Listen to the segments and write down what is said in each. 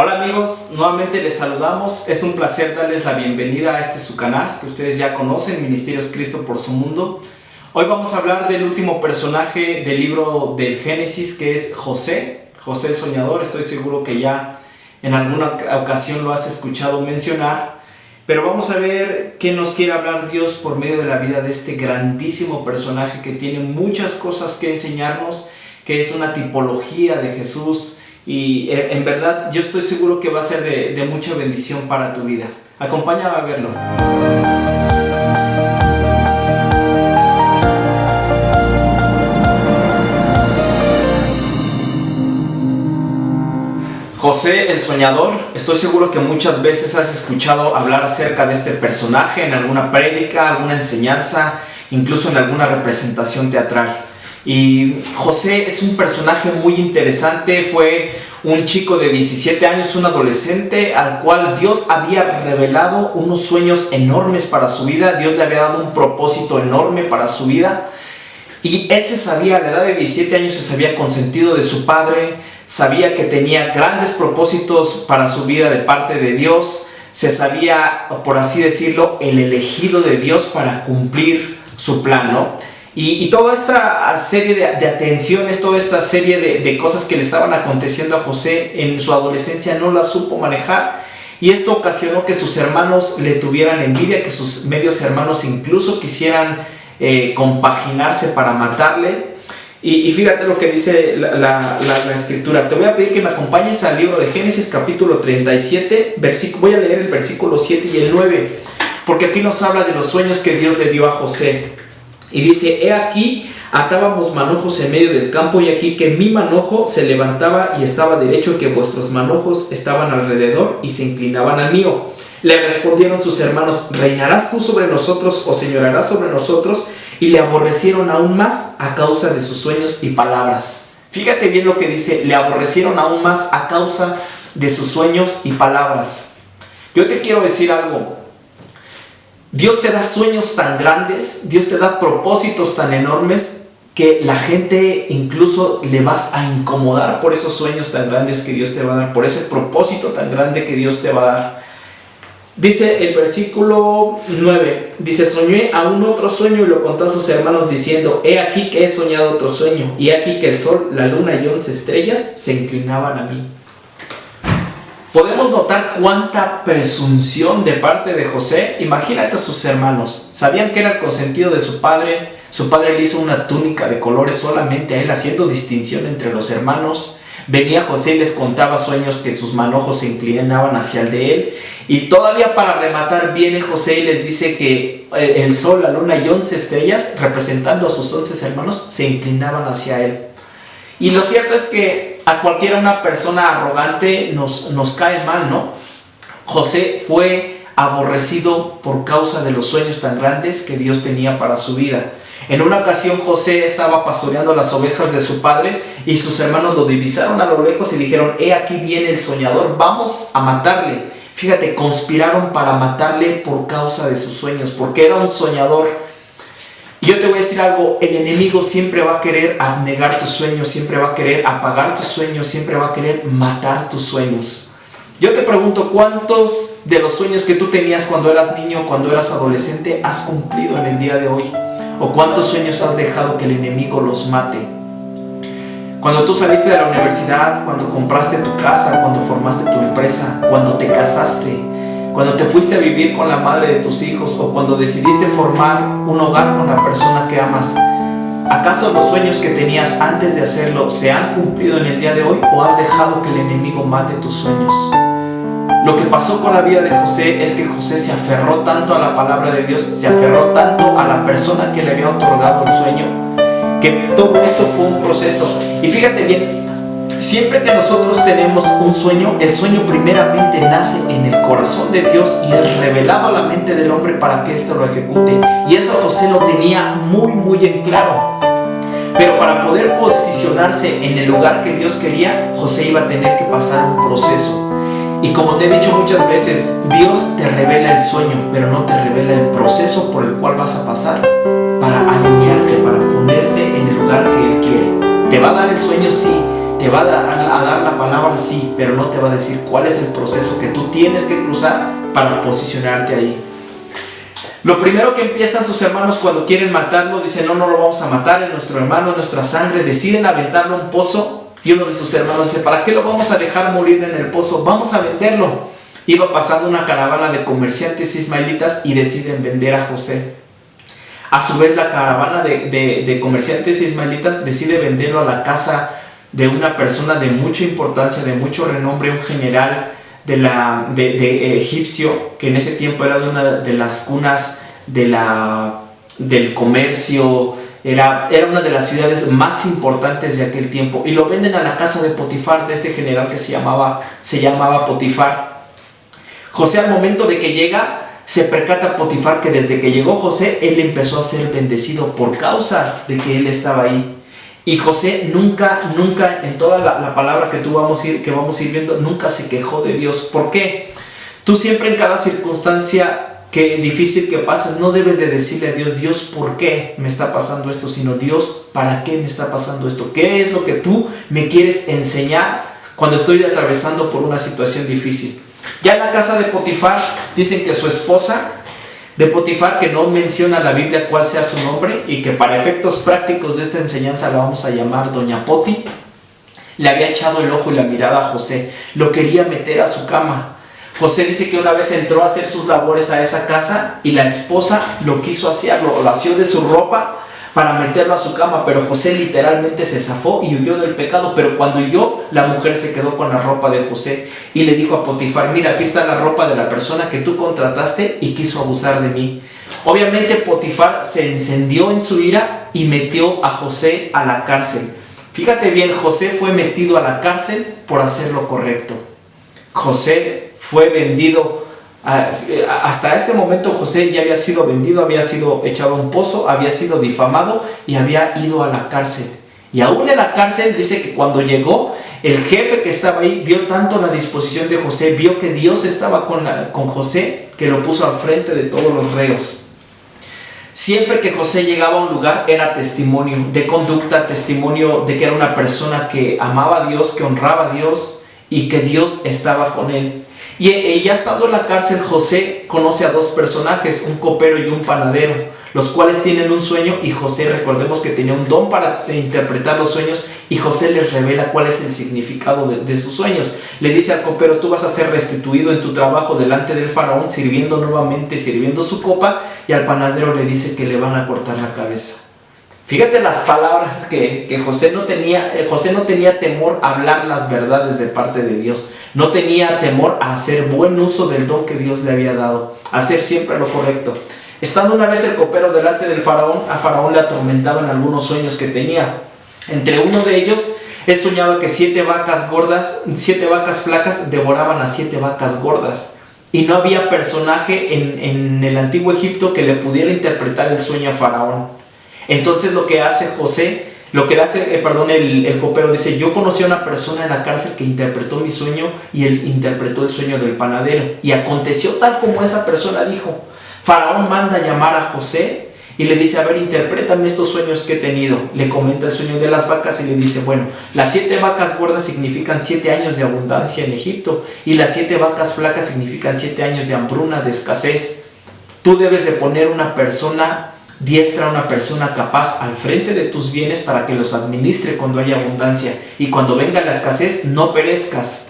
Hola amigos, nuevamente les saludamos. Es un placer darles la bienvenida a su canal que ustedes ya conocen, Ministerios Cristo por su Mundo. Hoy vamos a hablar del último personaje del libro del Génesis, que es José el soñador. Estoy seguro que ya en alguna ocasión lo has escuchado mencionar, pero vamos a ver qué nos quiere hablar Dios por medio de la vida de este grandísimo personaje que tiene muchas cosas que enseñarnos, que es una tipología de Jesús. Y en verdad yo estoy seguro que va a ser de mucha bendición para tu vida. Acompáñame a verlo. José el soñador. Estoy seguro que muchas veces has escuchado hablar acerca de este personaje en alguna prédica, alguna enseñanza, incluso en alguna representación teatral. Y José es un personaje muy interesante. Fue un chico de 17 años, un adolescente al cual Dios había revelado unos sueños enormes para su vida. Dios le había dado un propósito enorme para su vida, y él se sabía, a la edad de 17 años, se sabía consentido de su padre, sabía que tenía grandes propósitos para su vida de parte de Dios, se sabía, por así decirlo, el elegido de Dios para cumplir su plan, ¿no? Y toda esta serie de atenciones, toda esta serie de cosas que le estaban aconteciendo a José en su adolescencia, no la supo manejar, y esto ocasionó que sus hermanos le tuvieran envidia, que sus medios hermanos incluso quisieran compaginarse para matarle. Y fíjate lo que dice la escritura. Te voy a pedir que me acompañes al libro de Génesis capítulo 37, voy a leer el versículo 7 y el 9, porque aquí nos habla de los sueños que Dios le dio a José. Y dice: he aquí, atábamos manojos en medio del campo, y aquí que mi manojo se levantaba y estaba derecho, que vuestros manojos estaban alrededor y se inclinaban al mío. Le respondieron sus hermanos: ¿reinarás tú sobre nosotros o señorarás sobre nosotros? Y le aborrecieron aún más a causa de sus sueños y palabras. Fíjate bien lo que dice: le aborrecieron aún más a causa de sus sueños y palabras. Yo te quiero decir algo. Dios te da sueños tan grandes, Dios te da propósitos tan enormes, que la gente incluso le vas a incomodar por esos sueños tan grandes que Dios te va a dar, por ese propósito tan grande que Dios te va a dar. Dice el versículo 9, dice: soñé aún otro sueño y lo contó a sus hermanos diciendo: he aquí que he soñado otro sueño, y aquí que el sol, la luna y 11 estrellas se inclinaban a mí. Podemos notar cuánta presunción de parte de José. Imagínate a sus hermanos. Sabían que era el consentido de su padre. Su padre le hizo una túnica de colores solamente a él, haciendo distinción entre los hermanos. Venía José y les contaba sueños, que sus manojos se inclinaban hacia el de él. Y todavía para rematar viene José y les dice que el sol, la luna y 11 estrellas, representando a sus 11 hermanos, se inclinaban hacia él. Y lo cierto es que a cualquiera una persona arrogante nos cae mal, ¿no? José fue aborrecido por causa de los sueños tan grandes que Dios tenía para su vida. En una ocasión José estaba pastoreando las ovejas de su padre, y sus hermanos lo divisaron a lo lejos y dijeron: he aquí viene el soñador, vamos a matarle. Fíjate, conspiraron para matarle por causa de sus sueños, porque era un soñador. Y yo te voy a decir algo: el enemigo siempre va a querer abnegar tus sueños, siempre va a querer apagar tus sueños, siempre va a querer matar tus sueños. Yo te pregunto, ¿cuántos de los sueños que tú tenías cuando eras niño, cuando eras adolescente, has cumplido en el día de hoy? ¿O cuántos sueños has dejado que el enemigo los mate? Cuando tú saliste de la universidad, cuando compraste tu casa, cuando formaste tu empresa, cuando te casaste, cuando te fuiste a vivir con la madre de tus hijos, o cuando decidiste formar un hogar con la persona que amas, ¿acaso los sueños que tenías antes de hacerlo se han cumplido en el día de hoy, o has dejado que el enemigo mate tus sueños? Lo que pasó con la vida de José es que José se aferró tanto a la palabra de Dios, se aferró tanto a la persona que le había otorgado el sueño, que todo esto fue un proceso. Y fíjate bien, siempre que nosotros tenemos un sueño, el sueño primeramente nace en el corazón de Dios y es revelado a la mente del hombre para que éste lo ejecute. Y eso José lo tenía muy en claro. Pero para poder posicionarse en el lugar que Dios quería, José iba a tener que pasar un proceso. Y como te he dicho muchas veces, Dios te revela el sueño, pero no te revela el proceso por el cual vas a pasar para alinearte, para ponerte en el lugar que Él quiere. Te va a dar el sueño, sí, te va a dar la palabra sí, pero no te va a decir cuál es el proceso que tú tienes que cruzar para posicionarte ahí. Lo primero que empiezan sus hermanos cuando quieren matarlo, dicen no lo vamos a matar, es nuestro hermano, es nuestra sangre, deciden aventarlo a un pozo y uno de sus hermanos dice, ¿para qué lo vamos a dejar morir en el pozo? Vamos a venderlo. Iba pasando una caravana de comerciantes ismaelitas y deciden vender a José. A su vez la caravana de comerciantes ismaelitas decide venderlo a la casa de una persona de mucha importancia, de mucho renombre, un general de egipcio, que en ese tiempo era de una de las cunas del comercio, era una de las ciudades más importantes de aquel tiempo, y lo venden a la casa de Potifar, de este general que se llamaba Potifar. José, al momento de que llega, se percata Potifar que desde que llegó José, él empezó a ser bendecido por causa de que él estaba ahí. Y José nunca, en toda la palabra que vamos a ir viendo, nunca se quejó de Dios. ¿Por qué? Tú siempre, en cada circunstancia difícil que pases, no debes de decirle a Dios, Dios, ¿por qué me está pasando esto? Sino, Dios, ¿para qué me está pasando esto? ¿Qué es lo que tú me quieres enseñar cuando estoy atravesando por una situación difícil? Ya en la casa de Potifar, dicen que su esposa de Potifar, que no menciona la Biblia cuál sea su nombre, y que para efectos prácticos de esta enseñanza la vamos a llamar Doña Poti, le había echado el ojo y la mirada a José, lo quería meter a su cama. José dice que una vez entró a hacer sus labores a esa casa y la esposa lo quiso hacer, lo asió de su ropa para meterlo a su cama, pero José literalmente se zafó y huyó del pecado. Pero cuando huyó, la mujer se quedó con la ropa de José y le dijo a Potifar, mira, aquí está la ropa de la persona que tú contrataste y quiso abusar de mí. Obviamente Potifar se encendió en su ira y metió a José a la cárcel. Fíjate bien, José fue metido a la cárcel por hacer lo correcto. José fue vendido. Hasta este momento José ya había sido vendido, había sido echado a un pozo, había sido difamado y había ido a la cárcel. Y aún en la cárcel dice que cuando llegó, el jefe que estaba ahí vio tanto la disposición de José, vio que Dios estaba con José, que lo puso al frente de todos los reos. Siempre que José llegaba a un lugar era testimonio de conducta, testimonio de que era una persona que amaba a Dios, que honraba a Dios y que Dios estaba con él. Y ya estando en la cárcel, José conoce a dos personajes, un copero y un panadero, los cuales tienen un sueño, y José, recordemos que tenía un don para interpretar los sueños, y José les revela cuál es el significado de sus sueños. Le dice al copero, tú vas a ser restituido en tu trabajo delante del faraón, sirviendo nuevamente, sirviendo su copa, y al panadero le dice que le van a cortar la cabeza. Fíjate las palabras que José no tenía temor a hablar las verdades de parte de Dios. No tenía temor a hacer buen uso del don que Dios le había dado. Hacer siempre lo correcto. Estando una vez el copero delante del faraón, a faraón le atormentaban algunos sueños que tenía. Entre uno de ellos, él soñaba que 7 vacas flacas devoraban a 7 vacas gordas. Y no había personaje en el antiguo Egipto que le pudiera interpretar el sueño a faraón. Entonces lo que hace el copero dice, yo conocí a una persona en la cárcel que interpretó mi sueño y él interpretó el sueño del panadero. Y aconteció tal como esa persona dijo. Faraón manda llamar a José y le dice, a ver, interprétame estos sueños que he tenido. Le comenta el sueño de las vacas y le dice, bueno, las 7 vacas gordas significan 7 años de abundancia en Egipto y las 7 vacas flacas significan 7 años de hambruna, de escasez. Tú debes de poner una persona diestra, una persona capaz al frente de tus bienes para que los administre cuando haya abundancia y cuando venga la escasez no perezcas.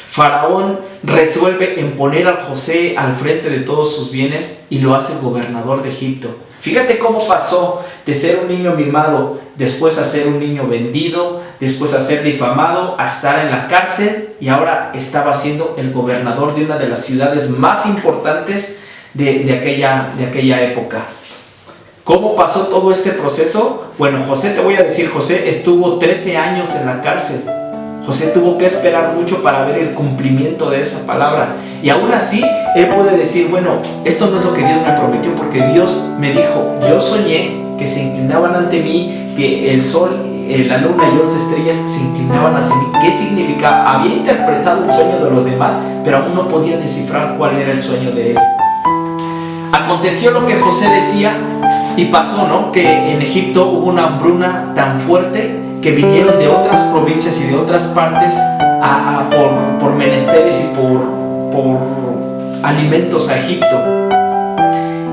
Faraón resuelve en poner a José al frente de todos sus bienes y lo hace gobernador de Egipto. Fíjate cómo pasó de ser un niño mimado, después a ser un niño vendido, después a ser difamado, a estar en la cárcel, y ahora estaba siendo el gobernador de una de las ciudades más importantes de aquella época. ¿Cómo pasó todo este proceso? Bueno, José, te voy a decir, José estuvo 13 años en la cárcel. José tuvo que esperar mucho para ver el cumplimiento de esa palabra. Y aún así, él puede decir, bueno, esto no es lo que Dios me prometió, porque Dios me dijo, yo soñé que se inclinaban ante mí, que el sol, la luna y 11 estrellas se inclinaban hacia mí. ¿Qué significaba? Había interpretado el sueño de los demás, pero aún no podía descifrar cuál era el sueño de él. Aconteció lo que José decía y pasó, ¿no? Que en Egipto hubo una hambruna tan fuerte que vinieron de otras provincias y de otras partes por menesteres y por alimentos a Egipto.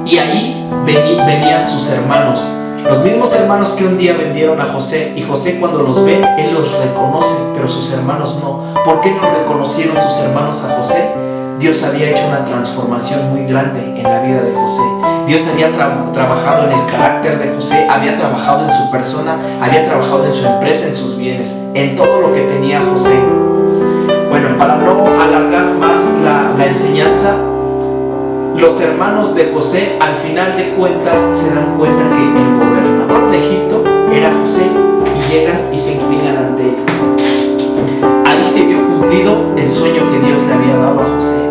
Y ahí venían sus hermanos, los mismos hermanos que un día vendieron a José. Y José, cuando los ve, él los reconoce, pero sus hermanos no. ¿Por qué no reconocieron sus hermanos a José? Dios había hecho una transformación muy grande en la vida de José. Dios había trabajado en el carácter de José, había trabajado en su persona, había trabajado en su empresa, en sus bienes, en todo lo que tenía José. Bueno, para no alargar más la enseñanza, los hermanos de José, al final de cuentas, se dan cuenta que el gobernador de Egipto era José, y llegan y se inclinan ante él. Ahí se vio cumplido el sueño que Dios le había dado a José,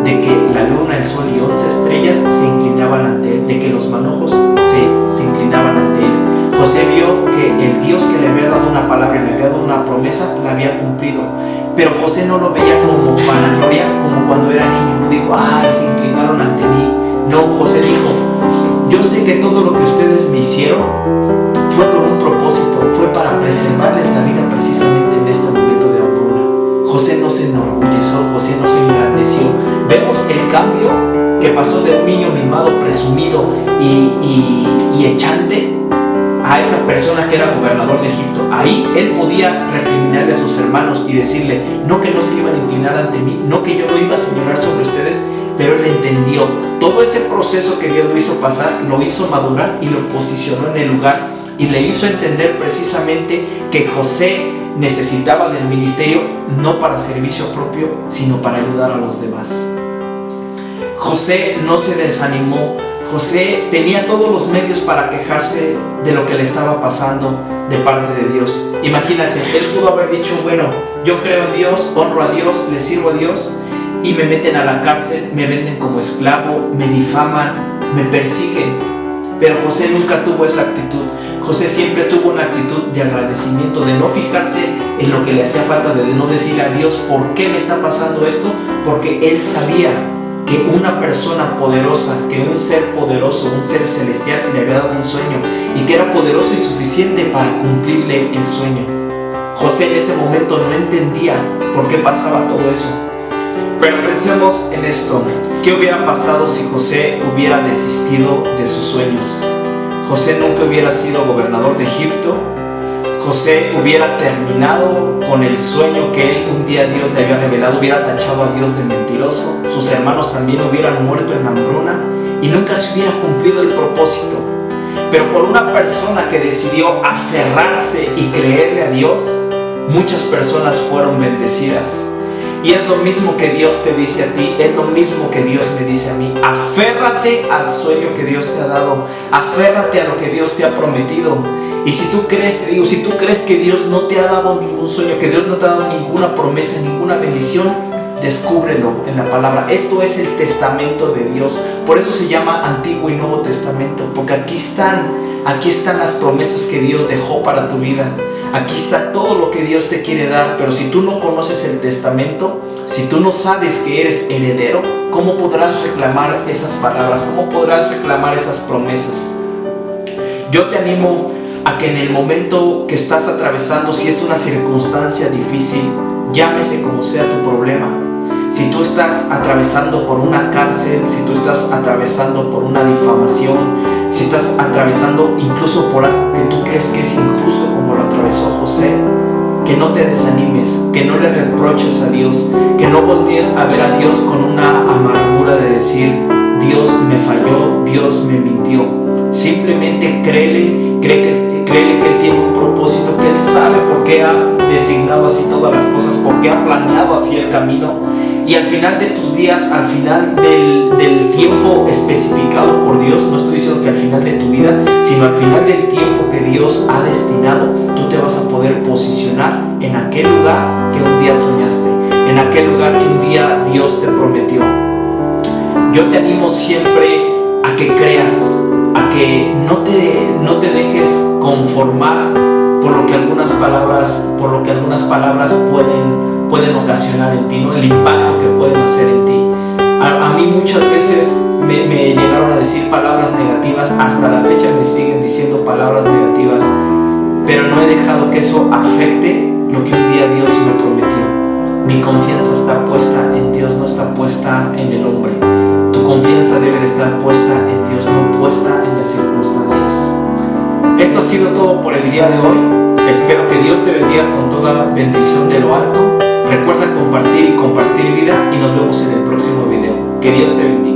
de que la luna, el sol y 11 estrellas se inclinaban ante él, de que los manojos se inclinaban ante él. José vio que el Dios que le había dado una palabra y le había dado una promesa, la había cumplido. Pero José no lo veía como vanagloria, como cuando era niño. No dijo, ay, se inclinaron ante mí. No, José dijo, yo sé que todo lo que ustedes me hicieron fue con un propósito, fue para preservarles la vida precisamente en este momento de hambruna. José no se enorgulleció, José no se engrandeció. Vemos el cambio que pasó de un niño mimado, presumido y echante, a esa persona que era gobernador de Egipto. Ahí él podía recriminarle a sus hermanos y decirle, no que no se iban a inclinar ante mí, no que yo no iba a señorar sobre ustedes, pero él entendió. Todo ese proceso que Dios lo hizo pasar, lo hizo madurar y lo posicionó en el lugar y le hizo entender precisamente que José necesitaba del ministerio no para servicio propio, sino para ayudar a los demás. José no se desanimó. José tenía todos los medios para quejarse de lo que le estaba pasando de parte de Dios. Imagínate, él pudo haber dicho, bueno, yo creo en Dios, honro a Dios, le sirvo a Dios, y me meten a la cárcel, me venden como esclavo, me difaman, me persiguen. Pero José nunca tuvo esa actitud. José siempre tuvo una actitud de agradecimiento, de no fijarse en lo que le hacía falta, de no decirle a Dios, ¿por qué me está pasando esto? Porque él sabía que una persona poderosa, que un ser poderoso, un ser celestial le había dado un sueño y que era poderoso y suficiente para cumplirle el sueño. José en ese momento no entendía por qué pasaba todo eso. Pero pensemos en esto, ¿qué hubiera pasado si José hubiera desistido de sus sueños? José nunca hubiera sido gobernador de Egipto. José hubiera terminado con el sueño que él un día Dios le había revelado, hubiera tachado a Dios de mentiroso, sus hermanos también hubieran muerto en hambruna y nunca se hubiera cumplido el propósito. Pero por una persona que decidió aferrarse y creerle a Dios, muchas personas fueron bendecidas. Y es lo mismo que Dios te dice a ti, es lo mismo que Dios me dice a mí. Aférrate al sueño que Dios te ha dado, aférrate a lo que Dios te ha prometido. Y si tú crees, te digo, si tú crees que Dios no te ha dado ningún sueño, que Dios no te ha dado ninguna promesa, ninguna bendición, descúbrelo en la palabra. Esto es el testamento de Dios. Por eso se llama Antiguo y Nuevo Testamento, porque aquí están las promesas que Dios dejó para tu vida. Aquí está todo lo que Dios te quiere dar. Pero si tú no conoces el testamento, si tú no sabes que eres heredero, ¿cómo podrás reclamar esas palabras? ¿Cómo podrás reclamar esas promesas? Yo te animo a que en el momento que estás atravesando, si es una circunstancia difícil, llámese como sea tu problema. Si tú estás atravesando por una cárcel, si tú estás atravesando por una difamación, si estás atravesando incluso por algo que tú crees que es injusto como lo atravesó José, que no te desanimes, que no le reproches a Dios, que no voltees a ver a Dios con una amargura de decir, Dios me falló, Dios me mintió. Simplemente créele que Él tiene un propósito, que Él sabe por qué ha designado así todas las cosas, por qué ha planeado así el camino. Y al final de tus días, al final del tiempo especificado por Dios, no estoy diciendo que al final de tu vida, sino al final del tiempo que Dios ha destinado, tú te vas a poder posicionar en aquel lugar que un día soñaste, en aquel lugar que un día Dios te prometió. Yo te animo siempre a que creas, a que no te dejes conformar por lo que algunas palabras pueden ocasionar en ti, ¿no? El impacto que pueden hacer en ti. A mí muchas veces me llegaron a decir palabras negativas, hasta la fecha me siguen diciendo palabras negativas, pero no he dejado que eso afecte lo que un día Dios me prometió. Mi confianza está puesta en Dios, no está puesta en el hombre. Tu confianza debe de estar puesta en Dios, no puesta en las circunstancias. Esto ha sido todo por el día de hoy. Espero que Dios te bendiga con toda bendición de lo alto. Recuerda compartir y compartir vida y nos vemos en el próximo video. Que Dios te bendiga.